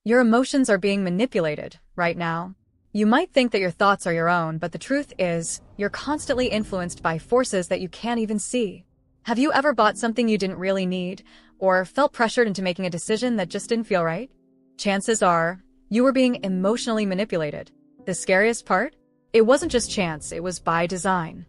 Your emotions are being manipulated right now. You might think that your thoughts are your own, but the truth is, you're constantly influenced by forces that you can't even see. Have you ever bought something you didn't really need, or felt pressured into making a decision that just didn't feel right? Chances are, you were being emotionally manipulated. The scariest part? It wasn't just chance, it was by design.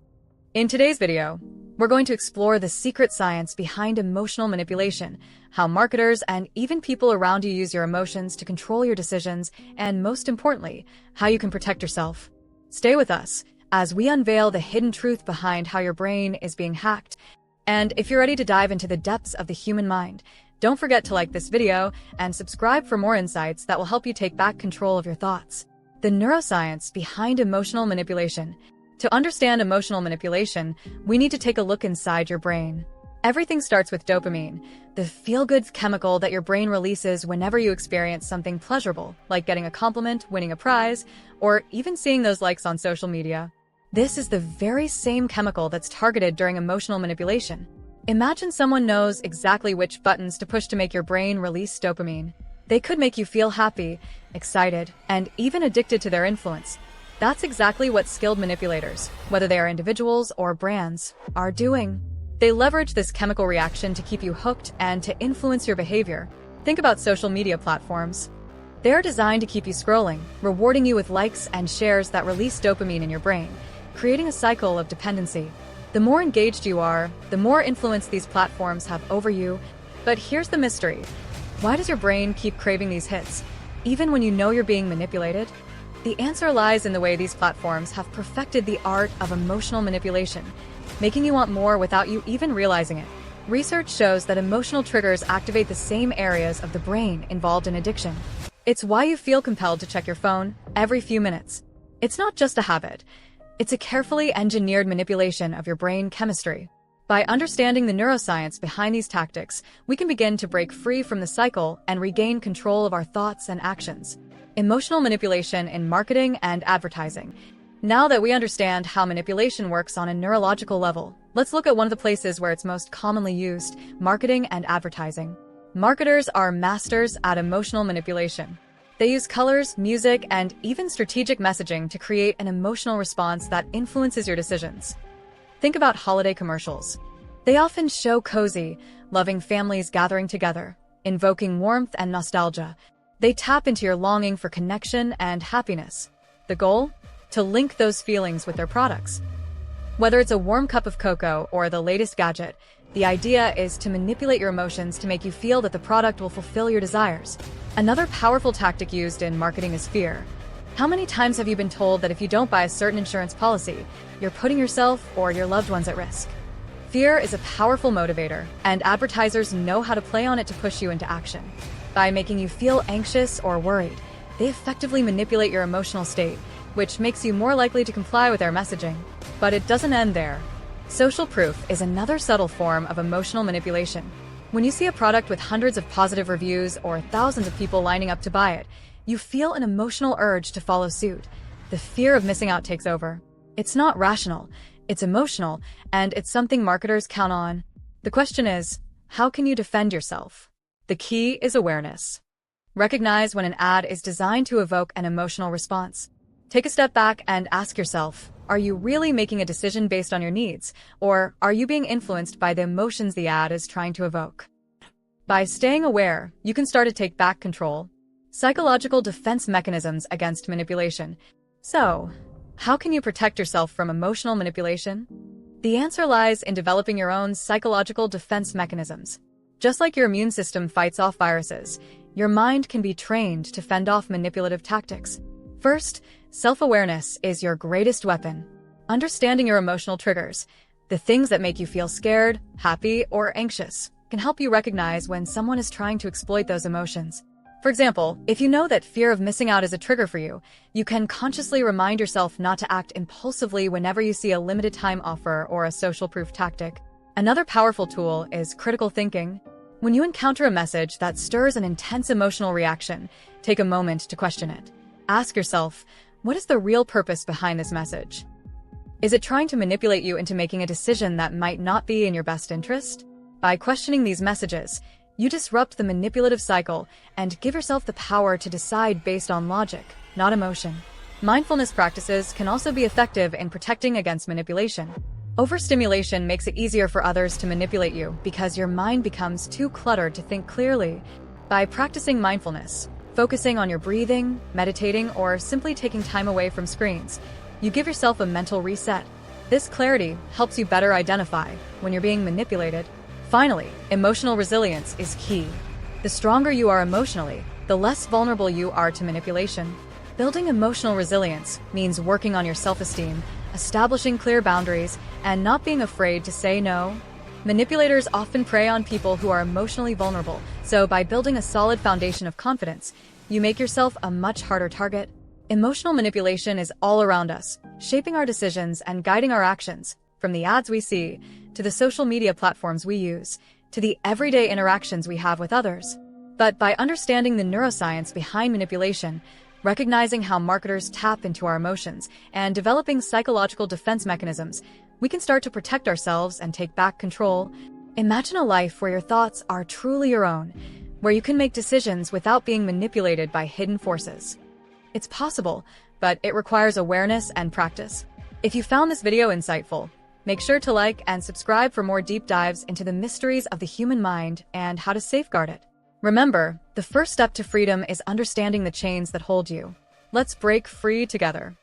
In today's video, we're going to explore the secret science behind emotional manipulation, how marketers and even people around you use your emotions to control your decisions, and most importantly, how you can protect yourself. Stay with us as we unveil the hidden truth behind how your brain is being hacked. And if you're ready to dive into the depths of the human mind, don't forget to like this video and subscribe for more insights that will help you take back control of your thoughts. The neuroscience behind emotional manipulation. To understand emotional manipulation, we need to take a look inside your brain. Everything starts with dopamine, the feel-good chemical that your brain releases whenever you experience something pleasurable, like getting a compliment, winning a prize, or even seeing those likes on social media. This is the very same chemical that's targeted during emotional manipulation. Imagine someone knows exactly which buttons to push to make your brain release dopamine. They could make you feel happy, excited, and even addicted to their influence. That's exactly what skilled manipulators, whether they are individuals or brands, are doing. They leverage this chemical reaction to keep you hooked and to influence your behavior. Think about social media platforms. They're designed to keep you scrolling, rewarding you with likes and shares that release dopamine in your brain, creating a cycle of dependency. The more engaged you are, the more influence these platforms have over you. But here's the mystery. Why does your brain keep craving these hits, even when you know you're being manipulated? The answer lies in the way these platforms have perfected the art of emotional manipulation, making you want more without you even realizing it. Research shows that emotional triggers activate the same areas of the brain involved in addiction. It's why you feel compelled to check your phone every few minutes. It's not just a habit. It's a carefully engineered manipulation of your brain chemistry. By understanding the neuroscience behind these tactics, we can begin to break free from the cycle and regain control of our thoughts and actions. Emotional manipulation in marketing and advertising. Now that we understand how manipulation works on a neurological level, let's look at one of the places where it's most commonly used: marketing and advertising. Marketers are masters at emotional manipulation. They use colors, music, and even strategic messaging to create an emotional response that influences your decisions. Think about holiday commercials. They often show cozy, loving families gathering together, invoking warmth and nostalgia. They tap into your longing for connection and happiness. The goal? To link those feelings with their products. Whether it's a warm cup of cocoa or the latest gadget, the idea is to manipulate your emotions to make you feel that the product will fulfill your desires. Another powerful tactic used in marketing is fear. How many times have you been told that if you don't buy a certain insurance policy, you're putting yourself or your loved ones at risk? Fear is a powerful motivator, and advertisers know how to play on it to push you into action. By making you feel anxious or worried, they effectively manipulate your emotional state, which makes you more likely to comply with their messaging. But it doesn't end there. Social proof is another subtle form of emotional manipulation. When you see a product with hundreds of positive reviews or thousands of people lining up to buy it, you feel an emotional urge to follow suit. The fear of missing out takes over. It's not rational, it's emotional, and it's something marketers count on. The question is, how can you defend yourself? The key is awareness. Recognize when an ad is designed to evoke an emotional response. Take a step back and ask yourself, are you really making a decision based on your needs, or are you being influenced by the emotions the ad is trying to evoke? By staying aware, you can start to take back control. Psychological defense mechanisms against manipulation. So, how can you protect yourself from emotional manipulation? The answer lies in developing your own psychological defense mechanisms. Just like your immune system fights off viruses, your mind can be trained to fend off manipulative tactics. First, self-awareness is your greatest weapon. Understanding your emotional triggers, the things that make you feel scared, happy, or anxious, can help you recognize when someone is trying to exploit those emotions. For example, if you know that fear of missing out is a trigger for you, you can consciously remind yourself not to act impulsively whenever you see a limited time offer or a social proof tactic. Another powerful tool is critical thinking. When you encounter a message that stirs an intense emotional reaction, take a moment to question it. Ask yourself, what is the real purpose behind this message? Is it trying to manipulate you into making a decision that might not be in your best interest? By questioning these messages, You disrupt the manipulative cycle and give yourself the power to decide based on logic, not emotion. Mindfulness practices can also be effective in protecting against manipulation. Overstimulation makes it easier for others to manipulate you because your mind becomes too cluttered to think clearly. By practicing mindfulness, focusing on your breathing, meditating, or simply taking time away from screens, you give yourself a mental reset. This clarity helps you better identify when you're being manipulated. Finally, emotional resilience is key. The stronger you are emotionally, the less vulnerable you are to manipulation. Building emotional resilience means working on your self-esteem, establishing clear boundaries, and not being afraid to say no. Manipulators often prey on people who are emotionally vulnerable, so by building a solid foundation of confidence, you make yourself a much harder target. Emotional manipulation is all around us, shaping our decisions and guiding our actions, from the ads we see, to the social media platforms we use, to the everyday interactions we have with others. But by understanding the neuroscience behind manipulation, recognizing how marketers tap into our emotions, and developing psychological defense mechanisms, we can start to protect ourselves and take back control. Imagine a life where your thoughts are truly your own, where you can make decisions without being manipulated by hidden forces. It's possible, but it requires awareness and practice. If you found this video insightful, make sure to like and subscribe for more deep dives into the mysteries of the human mind and how to safeguard it. Remember, the first step to freedom is understanding the chains that hold you. Let's break free together.